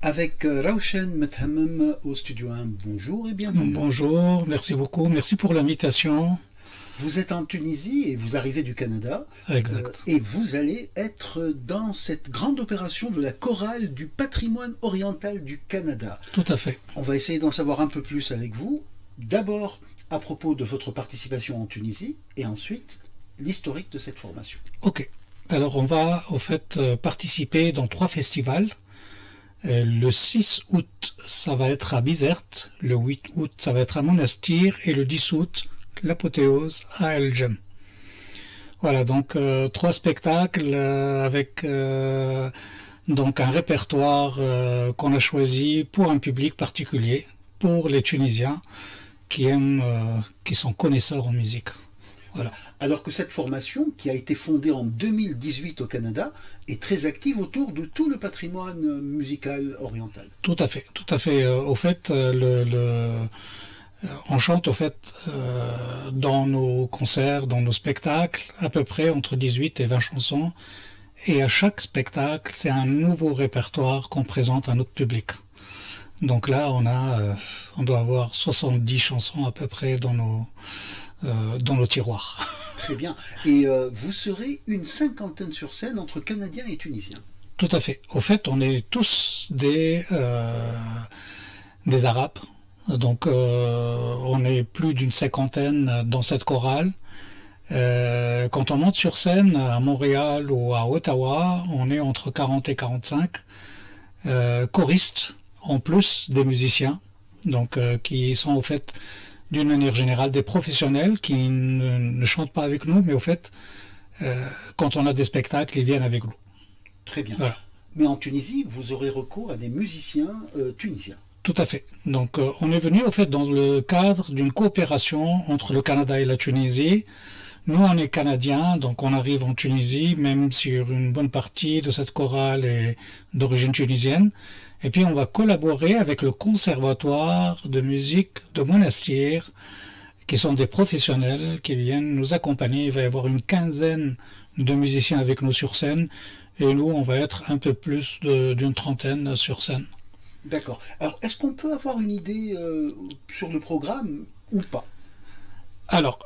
avec Raouchen Methamem au studio 1. Bonjour et bienvenue. Bonjour, merci beaucoup, merci pour l'invitation. Vous êtes en Tunisie et vous arrivez du Canada. Exact. Et vous allez être dans cette grande opération de la chorale du patrimoine oriental du Canada. Tout à fait. On va essayer d'en savoir un peu plus avec vous. D'abord à propos de votre participation en Tunisie et ensuite l'historique de cette formation. Ok. Alors on va au fait participer dans 3 festivals. Le 6 août, ça va être à Bizerte. Le 8 août, ça va être à Monastir. Et le 10 août, l'apothéose à El Jem. Voilà, donc 3 spectacles avec donc un répertoire qu'on a choisi pour un public particulier, pour les Tunisiens qui aiment, qui sont connaisseurs en musique. Voilà. Alors que cette formation, qui a été fondée en 2018 au Canada, est très active autour de tout le patrimoine musical oriental. Tout à fait, tout à fait. Au fait, on chante au fait dans nos concerts, dans nos spectacles, à peu près entre 18 et 20 chansons. Et à chaque spectacle, c'est un nouveau répertoire qu'on présente à notre public. Donc là, on doit avoir 70 chansons à peu près dans nos tiroirs. Très bien. Et vous serez une 50aine sur scène entre Canadiens et Tunisiens. Tout à fait. Au fait, on est tous des Arabes. Donc, on est plus d'une 50aine dans cette chorale. Quand on monte sur scène à Montréal ou à Ottawa, on est entre 40 et 45 choristes, en plus des musiciens, donc qui sont au fait d'une manière générale des professionnels qui ne chantent pas avec nous, mais au fait, quand on a des spectacles, ils viennent avec nous. Très bien. Voilà. Mais en Tunisie, vous aurez recours à des musiciens tunisiens. Tout à fait. Donc on est venu au fait dans le cadre d'une coopération entre le Canada et la Tunisie. Nous, on est Canadiens, donc on arrive en Tunisie, même si une bonne partie de cette chorale est d'origine tunisienne. Et puis on va collaborer avec le conservatoire de musique de Monastir, qui sont des professionnels qui viennent nous accompagner. Il va y avoir une 15aine de musiciens avec nous sur scène, et nous, on va être un peu plus d'une 30aine sur scène. D'accord. Alors, est-ce qu'on peut avoir une idée sur le programme ou pas? Alors,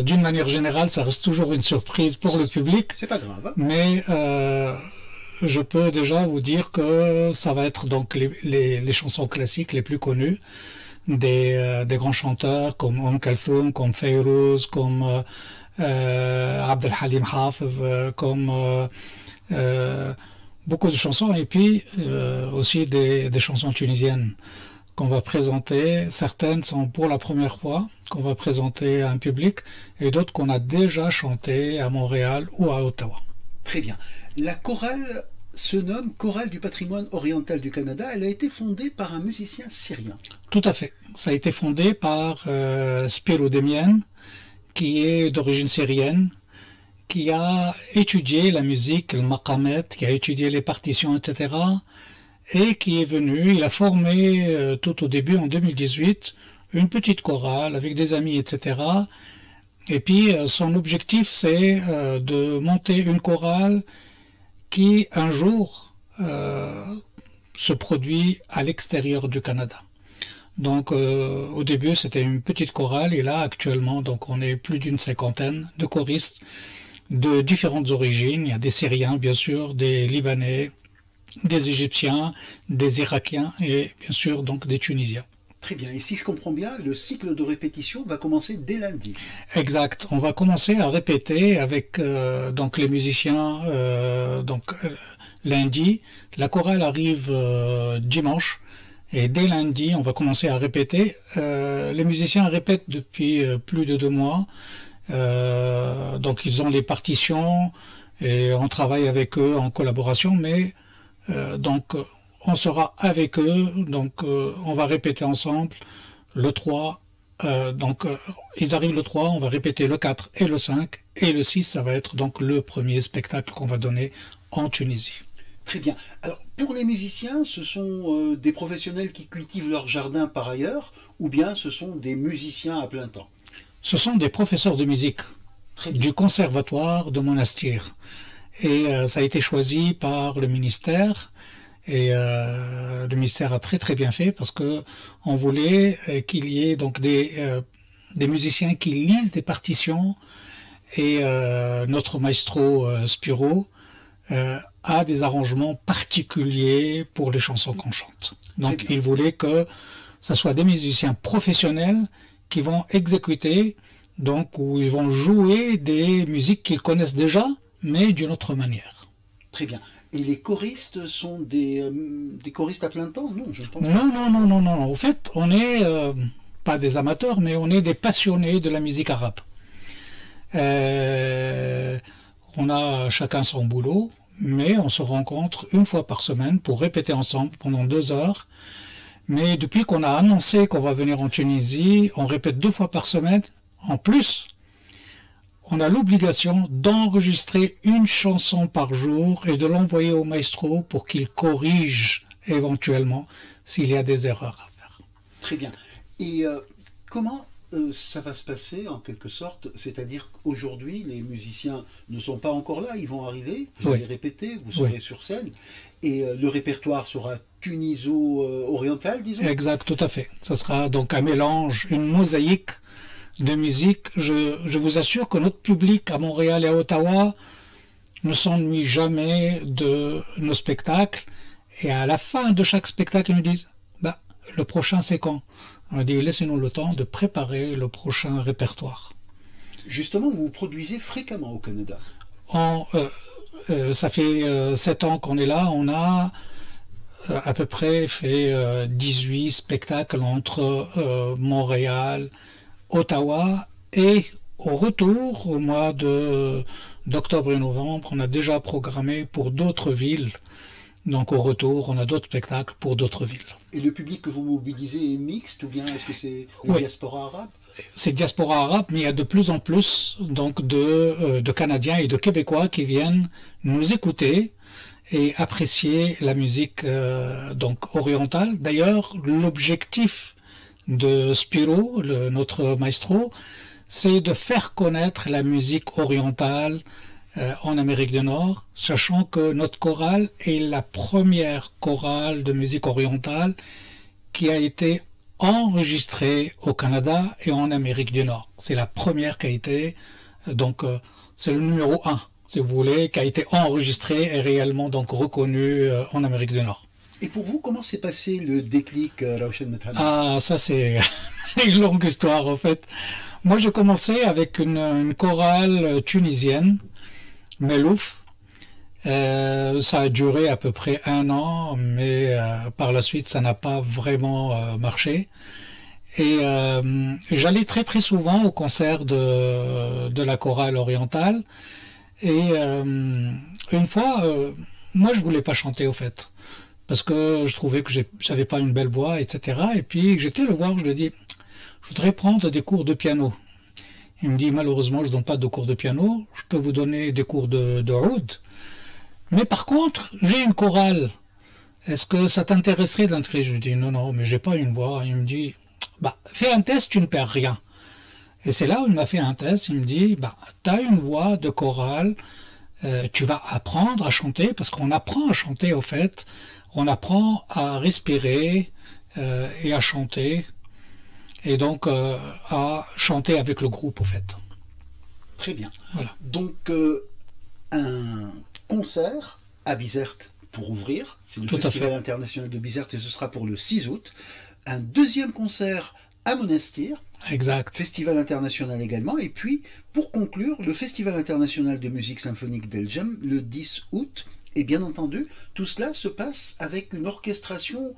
d'une manière générale, ça reste toujours une surprise pour le public. C'est pas grave. Hein, mais je peux déjà vous dire que ça va être donc les chansons classiques les plus connues des grands chanteurs comme Kalthoum, comme Fayrouz, comme Abdel Halim Hafez, comme beaucoup de chansons, et puis aussi des chansons tunisiennes qu'on va présenter. Certaines sont pour la première fois qu'on va présenter à un public, et d'autres qu'on a déjà chantées à Montréal ou à Ottawa. Très bien. La chorale se nomme Chorale du patrimoine oriental du Canada. Elle a été fondée par un musicien syrien. Tout à fait. Ça a été fondé par Spiro Demien, qui est d'origine syrienne, qui a étudié la musique, le maqamet, qui a étudié les partitions, etc., et qui est venu, il a formé tout au début, en 2018, une petite chorale avec des amis, etc. Et puis son objectif, c'est de monter une chorale qui, un jour, se produit à l'extérieur du Canada. Donc au début, c'était une petite chorale, et là, actuellement, donc on est plus d'une 50aine de choristes de différentes origines. Il y a des Syriens, bien sûr, des Libanais, des Égyptiens, des Irakiens et bien sûr donc des Tunisiens. Très bien. Et si je comprends bien, le cycle de répétition va commencer dès lundi. Exact. On va commencer à répéter avec donc les musiciens lundi. La chorale arrive dimanche, et dès lundi, on va commencer à répéter. Les musiciens répètent depuis plus de 2 mois. Donc ils ont les partitions et on travaille avec eux en collaboration, mais donc on sera avec eux, donc on va répéter ensemble le 3, ils arrivent le 3, on va répéter le 4 et le 5, et le 6, ça va être donc le premier spectacle qu'on va donner en Tunisie. Très bien. Alors, pour les musiciens, ce sont des professionnels qui cultivent leur jardin par ailleurs, ou bien ce sont des musiciens à plein temps? Ce sont des professeurs de musique du conservatoire de Monastir. Et ça a été choisi par le ministère. Et le ministère a très très bien fait parce que on voulait qu'il y ait donc des musiciens qui lisent des partitions et notre maestro Spiro a des arrangements particuliers pour les chansons qu'on chante. Donc il voulait que ça soit des musiciens professionnels qui vont exécuter, donc où ils vont jouer des musiques qu'ils connaissent déjà, mais d'une autre manière. Très bien. Et les choristes sont des choristes à plein temps? Non, je ne pense pas. Non. En fait, on est pas des amateurs, mais on est des passionnés de la musique arabe. On a chacun son boulot, mais on se rencontre une fois par semaine pour répéter ensemble pendant 2 heures. Mais depuis qu'on a annoncé qu'on va venir en Tunisie, on répète 2 fois par semaine. En plus, on a l'obligation d'enregistrer une chanson par jour et de l'envoyer au maestro pour qu'il corrige éventuellement s'il y a des erreurs à faire. Très bien. Et comment ça va se passer en quelque sorte? C'est-à-dire qu'aujourd'hui, les musiciens ne sont pas encore là, ils vont arriver, vous allez répéter, vous serez sur scène, et le répertoire sera tuniso-oriental, disons? Exact, tout à fait. Ça sera donc un mélange, une mosaïque de musique. Je vous assure que notre public à Montréal et à Ottawa ne s'ennuie jamais de nos spectacles. Et à la fin de chaque spectacle, ils nous disent bah, le prochain c'est quand? On dit laissez-nous le temps de préparer le prochain répertoire. Justement, vous produisez fréquemment au Canada. Ça fait 7 ans qu'on est là. On a à peu près fait 18 spectacles entre Montréal, Ottawa, et au retour, au mois d'octobre et novembre, on a déjà programmé pour d'autres villes. Donc au retour, on a d'autres spectacles pour d'autres villes. Et le public que vous mobilisez est mixte ou bien est-ce que c'est une diaspora arabe? C'est diaspora arabe, mais il y a de plus en plus donc de Canadiens et de Québécois qui viennent nous écouter et apprécier la musique donc orientale. D'ailleurs, l'objectif de Spiro, notre maestro, c'est de faire connaître la musique orientale en Amérique du Nord, sachant que notre chorale est la première chorale de musique orientale qui a été enregistrée au Canada et en Amérique du Nord. C'est la première qui a été, donc c'est le numéro 1, si vous voulez, qui a été enregistré et réellement donc reconnu en Amérique du Nord. Et pour vous, comment s'est passé le déclic, Raouchen Methabi? Ah, ça c'est une longue histoire en fait. Moi j'ai commencé avec une chorale tunisienne, Melouf. Ça a duré à peu près 1 an, mais par la suite ça n'a pas vraiment marché. Et j'allais très très souvent au concert de la chorale orientale. Et une fois, moi je voulais pas chanter au fait, parce que je trouvais que j'avais pas une belle voix, etc. Et puis j'étais le voir, je lui ai dit, je voudrais prendre des cours de piano. Il me dit, malheureusement, je donne pas de cours de piano, je peux vous donner des cours de oud. Mais par contre, j'ai une chorale. Est-ce que ça t'intéresserait d'entrer? Je lui dis, non, mais j'ai pas une voix. Il me dit, bah, fais un test, tu ne perds rien. Et c'est là où il m'a fait un test. Il me dit, bah, t'as une voix de chorale, tu vas apprendre à chanter, parce qu'on apprend à chanter, au fait. On apprend à respirer et à chanter. Et donc à chanter avec le groupe, au fait. Très bien. Voilà. Donc un concert à Bizerte pour ouvrir, c'est le Festival international de Bizerte et ce sera pour le 6 août. Un deuxième concert à Monastir, exact. Festival international également. Et puis, pour conclure, le Festival international de musique symphonique d'El-Jem le 10 août. Et bien entendu, tout cela se passe avec une orchestration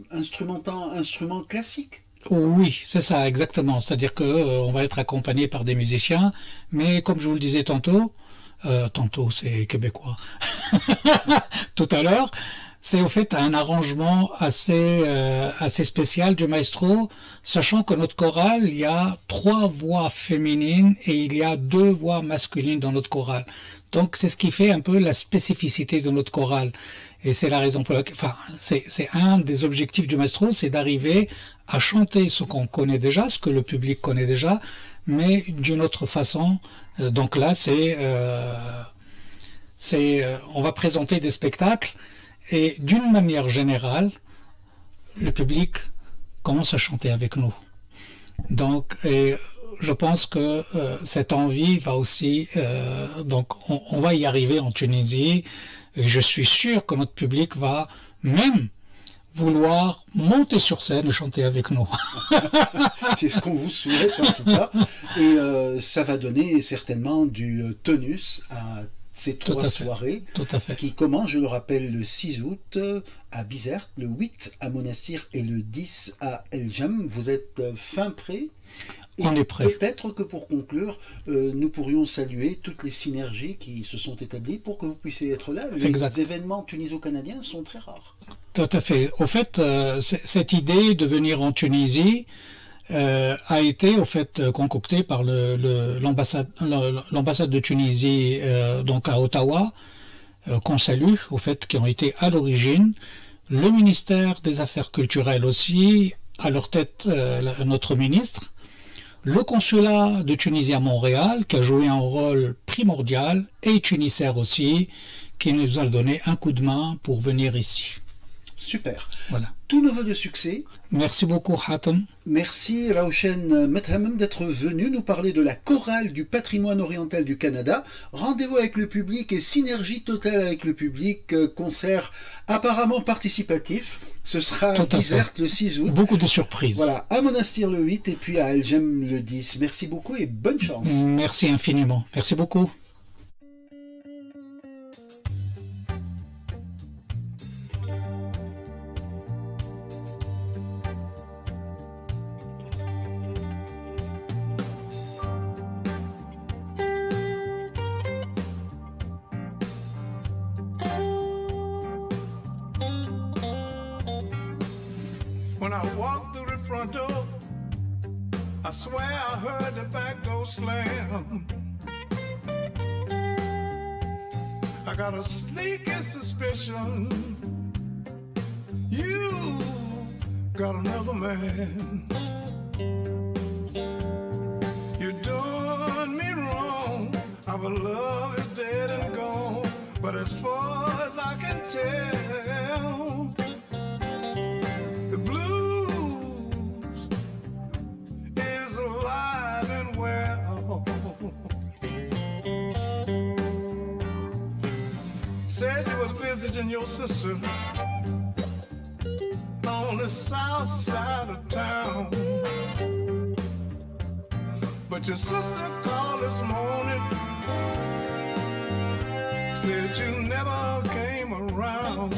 instrument classique. Oui, c'est ça, exactement. C'est-à-dire que on va être accompagné par des musiciens, mais comme je vous le disais tantôt c'est québécois, tout à l'heure, c'est au fait un arrangement assez spécial du maestro, sachant que notre chorale, il y a 3 voix féminines et il y a 2 voix masculines dans notre chorale. Donc c'est ce qui fait un peu la spécificité de notre chorale. Et c'est la raison pour laquelle, enfin, c'est un des objectifs du maestro, c'est d'arriver à chanter ce qu'on connaît déjà, ce que le public connaît déjà, mais d'une autre façon. Donc là, on va présenter des spectacles Et d'une manière générale, le public commence à chanter avec nous. Donc, et je pense que cette envie va aussi, donc on va y arriver en Tunisie, et je suis sûr que notre public va même vouloir monter sur scène et chanter avec nous. C'est ce qu'on vous souhaite en tout cas, et ça va donner certainement du tonus à ces trois soirées qui commencent, je le rappelle, le 6 août à Bizerte, le 8 à Monastir et le 10 à El Jem. Vous êtes fin prêt? Et on est prêt. Peut-être que pour conclure, nous pourrions saluer toutes les synergies qui se sont établies pour que vous puissiez être là. Les événements tuniso-canadiens sont très rares. Tout à fait. Au fait, cette idée de venir en Tunisie a été au fait concoctée par l'ambassade de Tunisie donc à Ottawa, qu'on salue, au fait, qui ont été à l'origine. Le ministère des Affaires culturelles aussi, à leur tête notre ministre. Le consulat de Tunisie à Montréal, qui a joué un rôle primordial, et Tunisair aussi, qui nous a donné un coup de main pour venir ici. Super. Voilà. Tous nos vœux de succès. Merci beaucoup, Hatem. Merci, Raouchen Methamem, d'être venu nous parler de la chorale du patrimoine oriental du Canada. Rendez-vous avec le public et synergie totale avec le public. Concert apparemment participatif. Ce sera à Bizerte le 6 août. Beaucoup de surprises. Voilà, à Monastir le 8 et puis à El Jem le 10. Merci beaucoup et bonne chance. Merci infiniment. Merci beaucoup. When I walked through the front door, I swear I heard the back door slam. I got a sneaking suspicion you got another man. You done me wrong. Our love is dead and gone. But as far as I can tell, the blues is alive and well. Said you was visiting your sister on the south side of town, but your sister called this morning, said you never came around.